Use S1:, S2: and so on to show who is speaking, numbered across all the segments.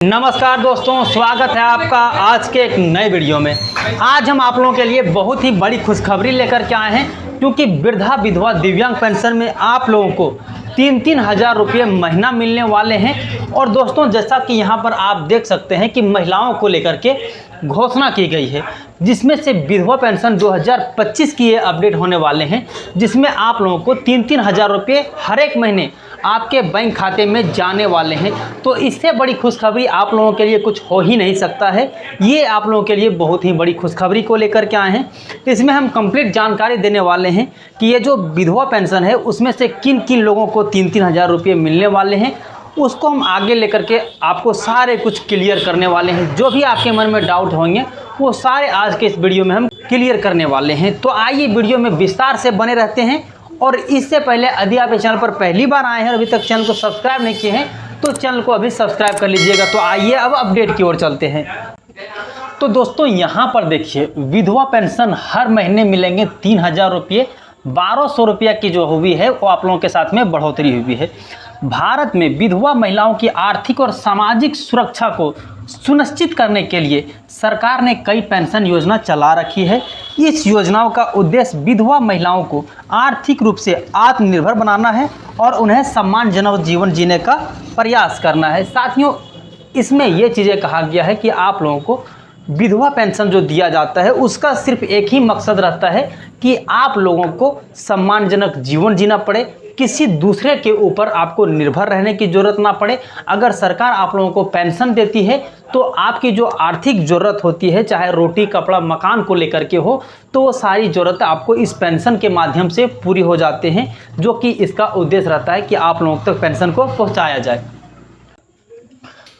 S1: नमस्कार दोस्तों, स्वागत है आपका आज के एक नए वीडियो में। आज हम आप लोगों के लिए बहुत ही बड़ी खुशखबरी लेकर के आए हैं, क्योंकि वृद्धा विधवा दिव्यांग पेंशन में आप लोगों को 3-3 हज़ार रुपये महीना मिलने वाले हैं। और दोस्तों, जैसा कि यहाँ पर आप देख सकते हैं कि महिलाओं को लेकर के घोषणा की गई है, जिसमें से विधवा पेंशन 2025 की ये अपडेट होने वाले हैं, जिसमें आप लोगों को 3-3 हज़ार रुपये हर एक महीने आपके बैंक खाते में जाने वाले हैं। तो इससे बड़ी खुशखबरी आप लोगों के लिए कुछ हो ही नहीं सकता है। ये आप लोगों के लिए बहुत ही बड़ी खुशखबरी को लेकर के आए हैं। इसमें हम कंप्लीट जानकारी देने वाले हैं कि ये जो विधवा पेंशन है उसमें से किन किन लोगों को 3-3 हज़ार रुपये मिलने वाले हैं, उसको हम आगे लेकर के आपको सारे कुछ क्लियर करने वाले हैं। जो भी आपके मन में डाउट होंगे वो सारे आज के इस वीडियो में हम क्लियर करने वाले हैं। तो आइए वीडियो में विस्तार से बने रहते हैं। और इससे पहले यदि आप इस चैनल पर पहली बार आए हैं और अभी तक चैनल को सब्सक्राइब नहीं किए हैं तो चैनल को अभी सब्सक्राइब कर लीजिएगा। तो आइए अब अपडेट की ओर चलते हैं। तो दोस्तों, यहाँ पर देखिए, विधवा पेंशन हर महीने मिलेंगे 3 हज़ार रुपये। 1200 रुपया की जो हुई है वो आप लोगों के साथ में बढ़ोतरी हुई है। भारत में विधवा महिलाओं की आर्थिक और सामाजिक सुरक्षा को सुनिश्चित करने के लिए सरकार ने कई पेंशन योजना चला रखी है। इस योजनाओं का उद्देश्य विधवा महिलाओं को आर्थिक रूप से आत्मनिर्भर बनाना है और उन्हें सम्मानजनक जीवन जीने का प्रयास करना है। साथियों, इसमें ये चीज़ें कहा गया है कि आप लोगों को विधवा पेंशन जो दिया जाता है उसका सिर्फ एक ही मकसद रहता है कि आप लोगों को सम्मानजनक जीवन जीना पड़े, किसी दूसरे के ऊपर आपको निर्भर रहने की ज़रूरत ना पड़े। अगर सरकार आप लोगों को पेंशन देती है तो आपकी जो आर्थिक ज़रूरत होती है, चाहे रोटी कपड़ा मकान को लेकर के हो, तो वो सारी ज़रूरत आपको इस पेंशन के माध्यम से पूरी हो जाते हैं, जो कि इसका उद्देश्य रहता है कि आप लोगों तक पेंशन को पहुँचाया जाए।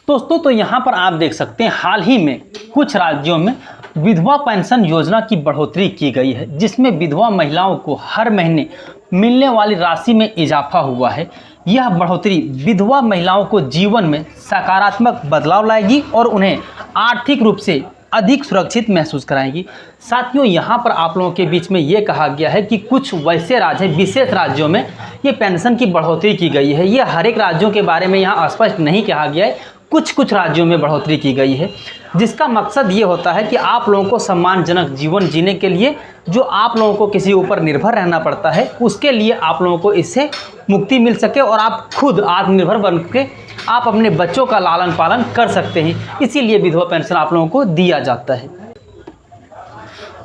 S1: दोस्तों, तो यहाँ पर आप देख सकते हैं हाल ही में कुछ राज्यों में विधवा पेंशन योजना की बढ़ोतरी की गई है, जिसमें विधवा महिलाओं को हर महीने मिलने वाली राशि में इजाफा हुआ है। यह बढ़ोतरी विधवा महिलाओं को जीवन में सकारात्मक बदलाव लाएगी और उन्हें आर्थिक रूप से अधिक सुरक्षित महसूस कराएगी। साथियों, यहाँ पर आप लोगों के बीच में ये कहा गया है कि कुछ वैसे राज्य हैं, विशेष राज्यों में ये पेंशन की बढ़ोतरी की गई है। ये हर एक राज्यों के बारे में यहाँ स्पष्ट नहीं कहा गया है, कुछ राज्यों में बढ़ोतरी की गई है, जिसका मकसद ये होता है कि आप लोगों को सम्मानजनक जीवन जीने के लिए जो आप लोगों को किसी ऊपर निर्भर रहना पड़ता है, उसके लिए आप लोगों को इससे मुक्ति मिल सके और आप खुद आत्मनिर्भर बन के आप अपने बच्चों का लालन पालन कर सकते हैं। इसीलिए विधवा पेंशन आप लोगों को दिया जाता है।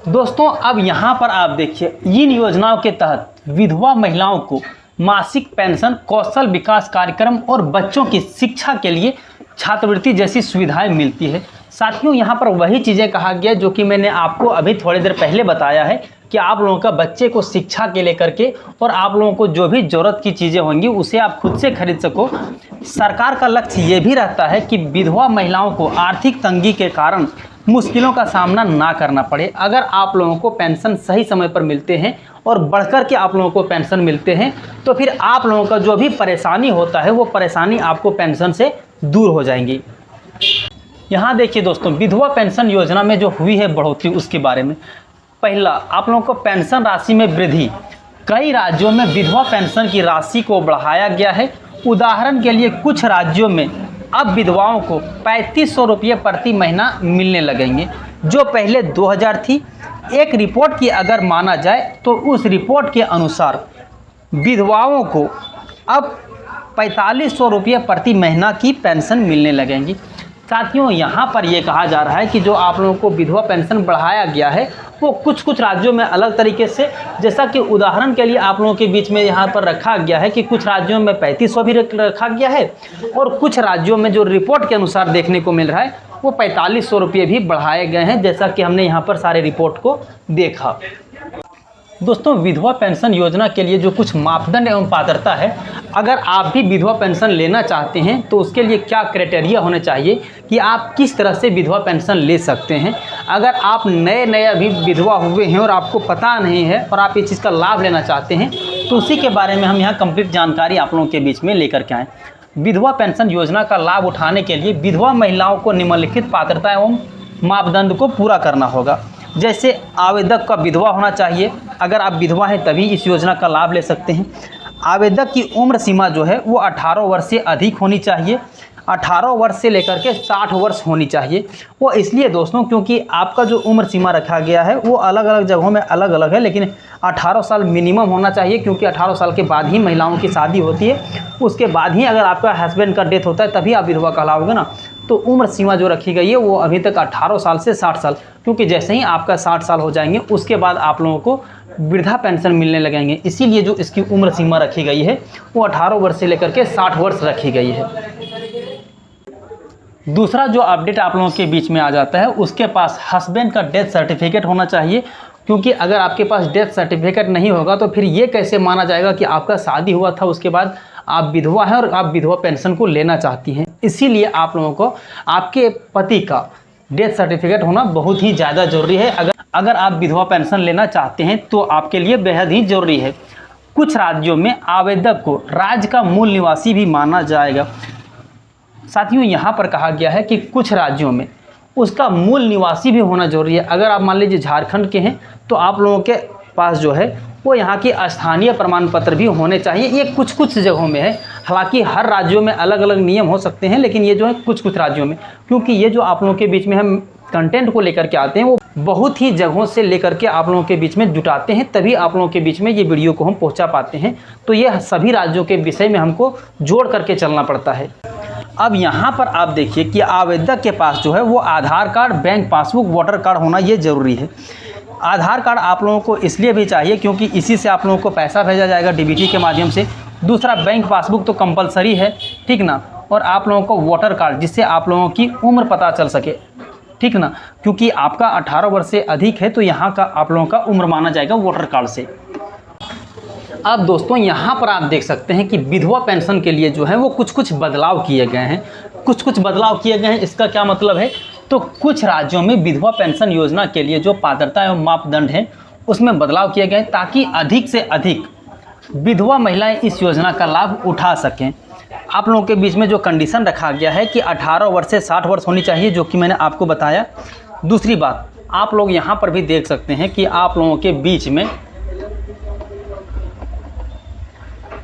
S1: दोस्तों, अब यहाँ पर आप देखिए, इन योजनाओं के तहत विधवा महिलाओं को मासिक पेंशन, कौशल विकास कार्यक्रम और बच्चों की शिक्षा के लिए छात्रवृत्ति जैसी सुविधाएं मिलती है। साथियों, यहाँ पर वही चीज़ें कहा गया जो कि मैंने आपको अभी थोड़ी देर पहले बताया है कि आप लोगों का बच्चे को शिक्षा के लेकर के और आप लोगों को जो भी ज़रूरत की चीज़ें होंगी उसे आप खुद से खरीद सको। सरकार का लक्ष्य ये भी रहता है कि विधवा महिलाओं को आर्थिक तंगी के कारण मुश्किलों का सामना ना करना पड़े। अगर आप लोगों को पेंशन सही समय पर मिलते हैं और बढ़कर के आप लोगों को पेंशन मिलते हैं तो फिर आप लोगों का जो भी परेशानी होता है वो परेशानी आपको पेंशन से दूर हो जाएंगी। यहाँ देखिए दोस्तों, विधवा पेंशन योजना में जो हुई है बढ़ोतरी उसके बारे में। पहला, आप लोगों को पेंशन राशि में वृद्धि। कई राज्यों में विधवा पेंशन की राशि को बढ़ाया गया है। उदाहरण के लिए कुछ राज्यों में अब विधवाओं को 3500 रुपये प्रति महीना मिलने लगेंगे, जो पहले 2000 थी। एक रिपोर्ट की अगर माना जाए तो उस रिपोर्ट के अनुसार विधवाओं को अब 4500 रुपये प्रति महीना की पेंशन मिलने लगेंगी। साथियों, यहाँ पर यह कहा जा रहा है कि जो आप लोगों को विधवा पेंशन बढ़ाया गया है वो कुछ राज्यों में अलग तरीके से, जैसा कि उदाहरण के लिए आप लोगों के बीच में यहाँ पर रखा गया है कि कुछ राज्यों में 3500 भी रखा गया है और कुछ राज्यों में जो रिपोर्ट के अनुसार देखने को मिल रहा है वो 4500 रुपये भी बढ़ाए गए हैं, जैसा कि हमने यहाँ पर सारे रिपोर्ट को देखा। दोस्तों, विधवा पेंशन योजना के लिए जो कुछ मापदंड एवं पात्रता है, अगर आप भी विधवा पेंशन लेना चाहते हैं तो उसके लिए क्या क्राइटेरिया होने चाहिए कि आप किस तरह से विधवा पेंशन ले सकते हैं। अगर आप नए अभी विधवा हुए हैं और आपको पता नहीं है और आप इस चीज़ का लाभ लेना चाहते हैं तो उसी के बारे में हम यहाँ कंप्लीट जानकारी आप लोगों के बीच में लेकर के आएँ। विधवा पेंशन योजना का लाभ उठाने के लिए विधवा महिलाओं को निम्नलिखित पात्रता एवं मापदंड को पूरा करना होगा। जैसे आवेदक का विधवा होना चाहिए, अगर आप विधवा हैं तभी इस योजना का लाभ ले सकते हैं। आवेदक की उम्र सीमा जो है वो 18 वर्ष से अधिक होनी चाहिए। 18 वर्ष से लेकर के 60 वर्ष होनी चाहिए। वो इसलिए दोस्तों क्योंकि आपका जो उम्र सीमा रखा गया है वो अलग अलग जगहों में अलग अलग है, लेकिन 18 साल मिनिमम होना चाहिए, क्योंकि 18 साल के बाद ही महिलाओं की शादी होती है। उसके बाद ही अगर आपका हस्बैंड का डेथ होता है तभी आप विधवा कहलाओगे ना। तो उम्र सीमा जो रखी गई है वो अभी तक 18 साल से 60 साल, क्योंकि जैसे ही आपका 60 साल हो जाएंगे उसके बाद आप लोगों को वृद्धा पेंशन मिलने लगेंगे। इसीलिए जो इसकी उम्र सीमा रखी गई है वो 18 वर्ष से लेकर के 60 वर्ष रखी गई है। दूसरा जो अपडेट आप लोगों के बीच में आ जाता है, उसके पास हस्बैंड का डेथ सर्टिफिकेट होना चाहिए, क्योंकि अगर आपके पास डेथ सर्टिफिकेट नहीं होगा तो फिर ये कैसे माना जाएगा कि आपका शादी हुआ था, उसके बाद आप विधवा हैं और आप विधवा पेंशन को लेना चाहती हैं। इसीलिए आप लोगों को आपके पति का डेथ सर्टिफिकेट होना बहुत ही ज़्यादा ज़रूरी है। अगर आप विधवा पेंशन लेना चाहते हैं तो आपके लिए बेहद ही ज़रूरी है। कुछ राज्यों में आवेदक को राज्य का मूल निवासी भी माना जाएगा। साथियों, यहाँ पर कहा गया है कि कुछ राज्यों में उसका मूल निवासी भी होना जरूरी है। अगर आप मान लीजिए झारखंड के हैं तो आप लोगों के पास जो है वो यहाँ की स्थानीय प्रमाण पत्र भी होने चाहिए। ये कुछ कुछ जगहों में है, हालांकि हर राज्यों में अलग अलग नियम हो सकते हैं, लेकिन ये जो है कुछ कुछ राज्यों में, क्योंकि ये जो आप लोगों के बीच में हम कंटेंट को लेकर के आते हैं वो बहुत ही जगहों से लेकर के आप लोगों के बीच में जुटाते हैं, तभी आप लोगों के बीच में ये वीडियो को हम पहुँचा पाते हैं। तो ये सभी राज्यों के विषय में हमको जोड़ करके चलना पड़ता है। अब यहाँ पर आप देखिए कि आवेदक के पास जो है वो Aadhaar card, bank passbook, voter card होना ये ज़रूरी है। आधार कार्ड आप लोगों को इसलिए भी चाहिए क्योंकि इसी से आप लोगों को पैसा भेजा जाएगा डीबीटी के माध्यम से। दूसरा, बैंक पासबुक तो कंपलसरी है, ठीक ना। और आप लोगों को वोटर कार्ड, जिससे आप लोगों की उम्र पता चल सके, ठीक ना, क्योंकि आपका 18 वर्ष से अधिक है तो यहाँ का आप लोगों का उम्र माना जाएगा वोटर कार्ड से। अब दोस्तों यहाँ पर आप देख सकते हैं कि विधवा पेंशन के लिए जो है वो कुछ कुछ बदलाव किए गए हैं। कुछ कुछ बदलाव किए गए हैं, इसका क्या मतलब है? तो कुछ राज्यों में विधवा पेंशन योजना के लिए जो पात्रता एवं मापदंड है उसमें बदलाव किए गए ताकि अधिक से अधिक विधवा महिलाएं इस योजना का लाभ उठा सकें। आप लोगों के बीच में जो कंडीशन रखा गया है कि 18 वर्ष से 60 वर्ष होनी चाहिए, जो कि मैंने आपको बताया। दूसरी बात, आप लोग यहाँ पर भी देख सकते हैं कि आप लोगों के बीच में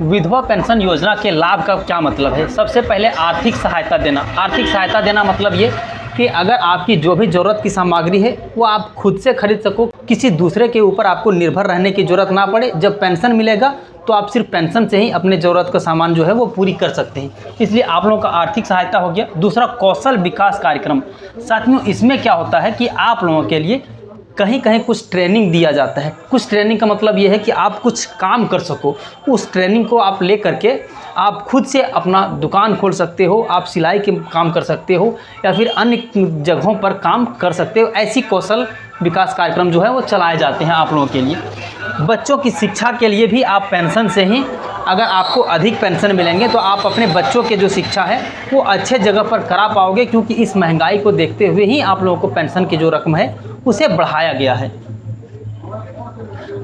S1: विधवा पेंशन योजना के लाभ का क्या मतलब है। सबसे पहले आर्थिक सहायता देना। आर्थिक सहायता देना मतलब ये कि अगर आपकी जो भी ज़रूरत की सामग्री है वो आप खुद से खरीद सको, किसी दूसरे के ऊपर आपको निर्भर रहने की ज़रूरत ना पड़े। जब पेंशन मिलेगा तो आप सिर्फ पेंशन से ही अपने ज़रूरत का सामान जो है वो पूरी कर सकते हैं, इसलिए आप लोगों का आर्थिक सहायता हो गया। दूसरा, कौशल विकास कार्यक्रम। साथियों, इसमें क्या होता है कि आप लोगों के लिए कहीं कहीं कुछ ट्रेनिंग दिया जाता है। कुछ ट्रेनिंग का मतलब ये है कि आप कुछ काम कर सको। उस ट्रेनिंग को आप ले करके आप खुद से अपना दुकान खोल सकते हो, आप सिलाई के काम कर सकते हो या फिर अन्य जगहों पर काम कर सकते हो। ऐसी कौशल विकास कार्यक्रम जो है वो चलाए जाते हैं आप लोगों के लिए। बच्चों की शिक्षा के लिए भी आप पेंशन से ही, अगर आपको अधिक पेंशन मिलेंगे तो आप अपने बच्चों के जो शिक्षा है वो अच्छे जगह पर करा पाओगे, क्योंकि इस महंगाई को देखते हुए ही आप लोगों को पेंशन की जो रकम है उसे बढ़ाया गया है।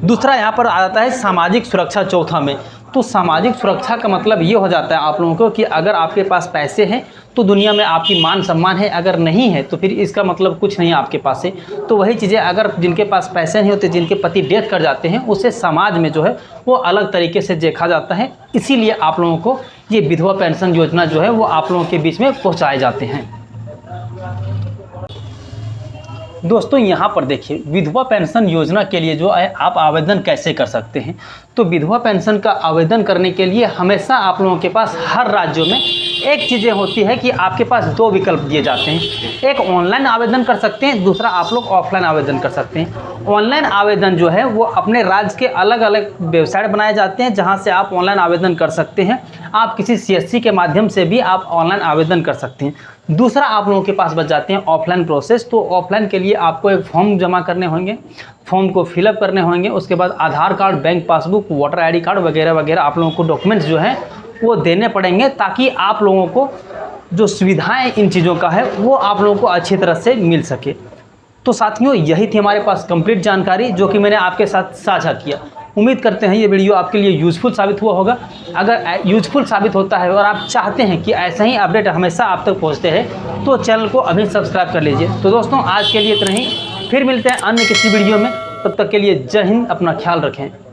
S1: दूसरा यहाँ पर आ जाता है सामाजिक सुरक्षा चौथा में। तो सामाजिक सुरक्षा का मतलब ये हो जाता है आप लोगों को कि अगर आपके पास पैसे हैं तो दुनिया में आपकी मान सम्मान है, अगर नहीं है तो फिर इसका मतलब कुछ नहीं आपके पास है। तो वही चीज़ें, अगर जिनके पास पैसे नहीं होते, जिनके पति डेथ कर जाते हैं, उसे समाज में जो है वो अलग तरीके से देखा जाता है। इसीलिए आप लोगों को ये विधवा पेंशन योजना जो है वो आप लोगों के बीच में पहुँचाए जाते हैं। दोस्तों यहाँ पर देखिए, विधवा पेंशन योजना के लिए जो है आप आवेदन कैसे कर सकते हैं। तो विधवा पेंशन का आवेदन करने के लिए हमेशा आप लोगों के पास हर राज्यों में एक चीज़ें होती है कि आपके पास दो विकल्प दिए जाते हैं। एक ऑनलाइन आवेदन कर सकते हैं, दूसरा आप लोग ऑफलाइन आवेदन कर सकते हैं। ऑनलाइन आवेदन जो है वो अपने राज्य के अलग अलग वेबसाइट बनाए जाते हैं जहां से आप ऑनलाइन आवेदन कर सकते हैं। आप किसी सीएससी के माध्यम से भी आप ऑनलाइन आवेदन कर सकते हैं। दूसरा, आप लोगों के पास बच जाते हैं ऑफलाइन प्रोसेस। तो ऑफलाइन के लिए आपको एक फॉर्म जमा करने होंगे, फॉर्म को फिलअप करने होंगे। उसके बाद Aadhaar card, bank passbook, voter ID card वगैरह वगैरह आप लोगों को डॉक्यूमेंट्स जो हैं वो देने पड़ेंगे, ताकि आप लोगों को जो सुविधाएं इन चीज़ों का है वो आप लोगों को अच्छी तरह से मिल सके। तो साथियों, यही थी हमारे पास कंप्लीट जानकारी जो कि मैंने आपके साथ साझा किया। उम्मीद करते हैं ये वीडियो आपके लिए यूज़फुल साबित हुआ होगा। अगर यूज़फुल साबित होता है और आप चाहते हैं कि ऐसा ही अपडेट हमेशा आप तक पहुंचते हैं तो चैनल को अभी सब्सक्राइब कर लीजिए। तो दोस्तों, आज के लिए इतना ही, फिर मिलते हैं अन्य किसी वीडियो में। तब तक के लिए जय हिंद, अपना ख्याल रखें।